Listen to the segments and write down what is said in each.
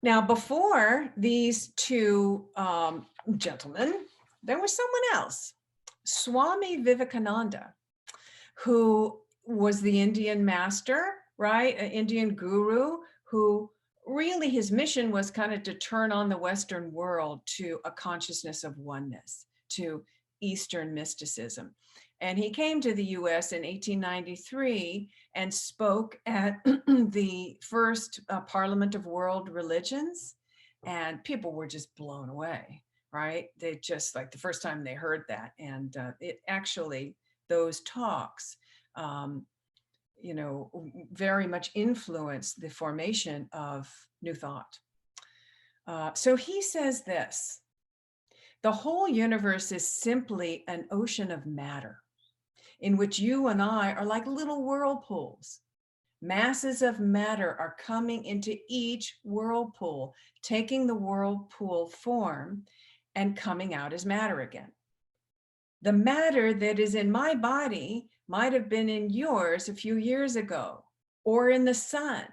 Now, before these two gentlemen, there was someone else, Swami Vivekananda, who was the Indian master, right? An Indian guru who really his mission was kind of to turn on the Western world to a consciousness of oneness, to Eastern mysticism. And he came to the US in 1893 and spoke at the first Parliament of World Religions. And people were just blown away, right? They just like the first time they heard that. And it actually, those talks, um, very much influenced the formation of New Thought. So he says this: the whole universe is simply an ocean of matter in which you and I are like little whirlpools. Masses of matter are coming into each whirlpool, taking the whirlpool form and coming out as matter again. The matter that is in my body might have been in yours a few years ago, or in the sun,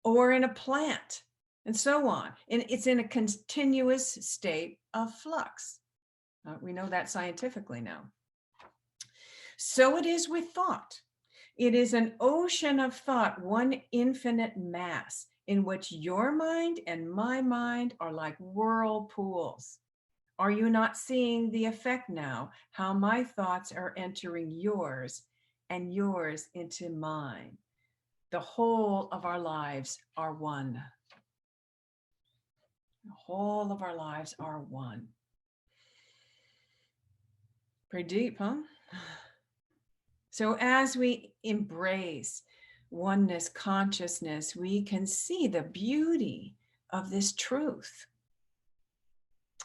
or in a plant, and so on. And it's in a continuous state of flux. We know that scientifically now. So it is with thought. It is an ocean of thought, one infinite mass in which your mind and my mind are like whirlpools. Are you not seeing the effect now? How my thoughts are entering yours and yours into mine. The whole of our lives are one. The whole of our lives are one. Pretty deep, huh? So as we embrace oneness consciousness, we can see the beauty of this truth.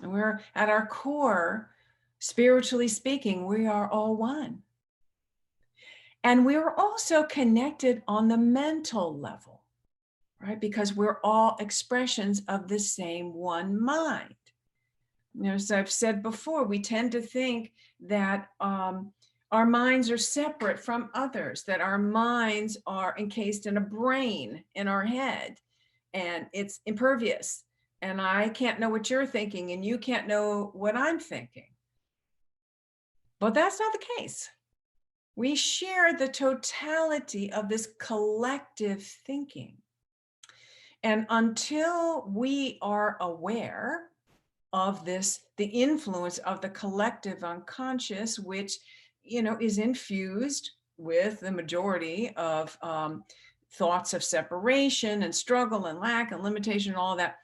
And we're at our core, spiritually speaking, we are all one. And we're also connected on the mental level, right? Because we're all expressions of the same one mind. As I've said before, we tend to think that our minds are separate from others, that our minds are encased in a brain in our head, and it's impervious. And I can't know what you're thinking, and you can't know what I'm thinking. But that's not the case. We share the totality of this collective thinking. And until we are aware of this, the influence of the collective unconscious, which, is infused with the majority of thoughts of separation and struggle and lack and limitation and all that.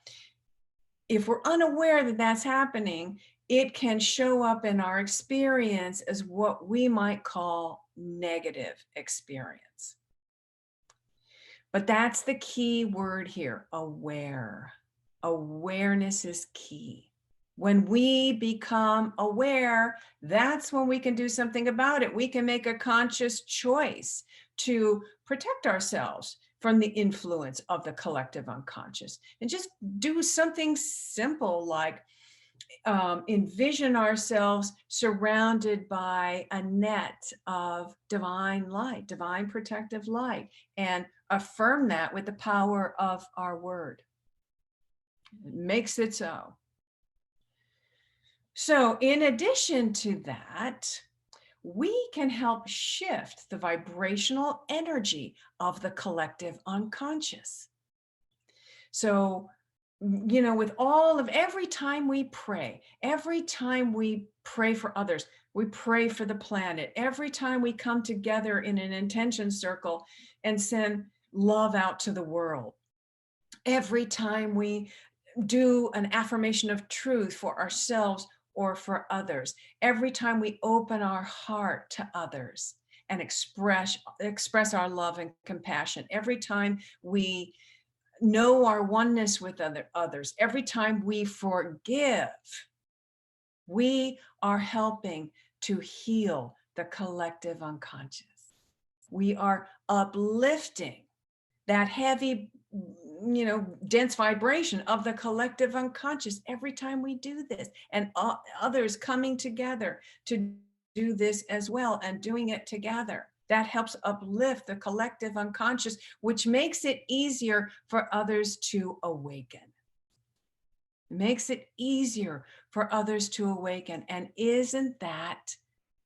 If we're unaware that that's happening, it can show up in our experience as what we might call negative experience. But that's the key word here, aware. Awareness is key. When we become aware, that's when we can do something about it. We can make a conscious choice to protect ourselves from the influence of the collective unconscious, and just do something simple like envision ourselves surrounded by a net of divine light, divine protective light, and affirm that with the power of our word. It makes it so. So in addition to that, we can help shift the vibrational energy of the collective unconscious. So, with every time we pray for others, we pray for the planet, every time we come together in an intention circle and send love out to the world, every time we do an affirmation of truth for ourselves or for others, every time we open our heart to others and express our love and compassion, every time we know our oneness with others, every time we forgive, we are helping to heal the collective unconscious. We are uplifting that heavy, dense vibration of the collective unconscious every time we do this, and others coming together to do this as well and doing it together. That helps uplift the collective unconscious, which makes it easier for others to awaken. It makes it easier for others to awaken. And isn't that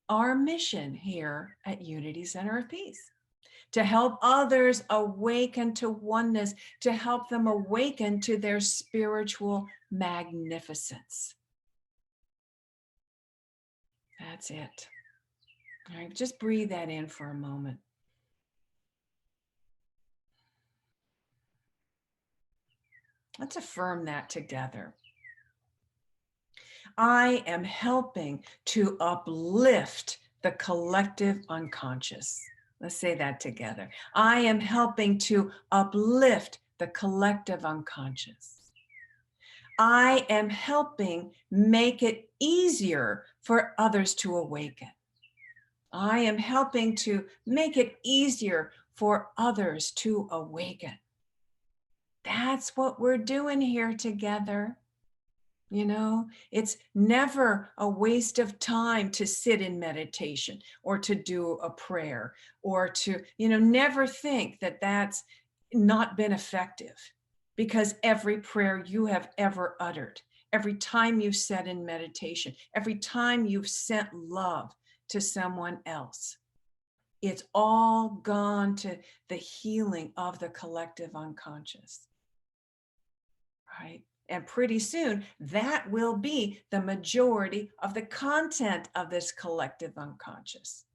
our mission here at Unity Center of Peace? To help others awaken to oneness, to help them awaken to their spiritual magnificence. That's it. All right, just breathe that in for a moment. Let's affirm that together. I am helping to uplift the collective unconscious. Let's say that together. I am helping to uplift the collective unconscious. I am helping make it easier for others to awaken. I am helping to make it easier for others to awaken. That's what we're doing here together. You know, it's never a waste of time to sit in meditation or to do a prayer or to, never think that that's not been effective, because every prayer you have ever uttered, every time you've sat in meditation, every time you've sent love to someone else, it's all gone to the healing of the collective unconscious, right? And pretty soon, that will be the majority of the content of this collective unconscious.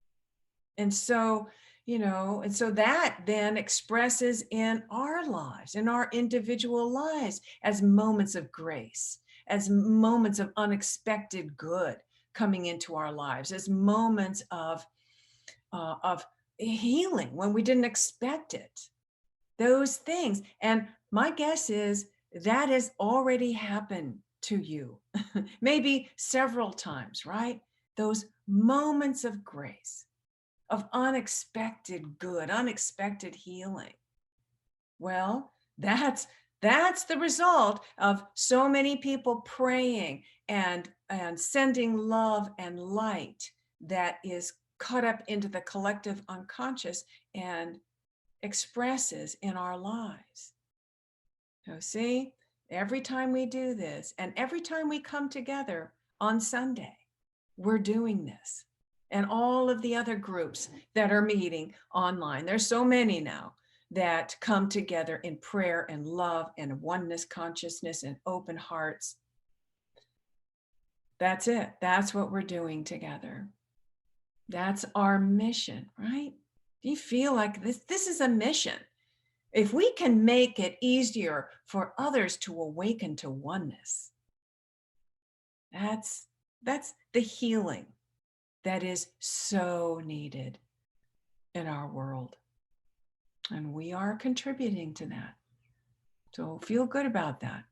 And so, that then expresses in our lives, in our individual lives, as moments of grace, as moments of unexpected good coming into our lives, as moments of healing when we didn't expect it. Those things. And my guess is that has already happened to you, maybe several times, right? Those moments of grace, of unexpected good, unexpected healing. Well, that's the result of so many people praying and sending love and light that is caught up into the collective unconscious and expresses in our lives. So see, every time we do this and every time we come together on Sunday, we're doing this. And all of the other groups that are meeting online, there's so many now that come together in prayer and love and oneness consciousness and open hearts. That's it. That's what we're doing together. That's our mission, right? Do you feel like this is a mission? If we can make it easier for others to awaken to oneness, that's the healing that is so needed in our world. And we are contributing to that. So feel good about that.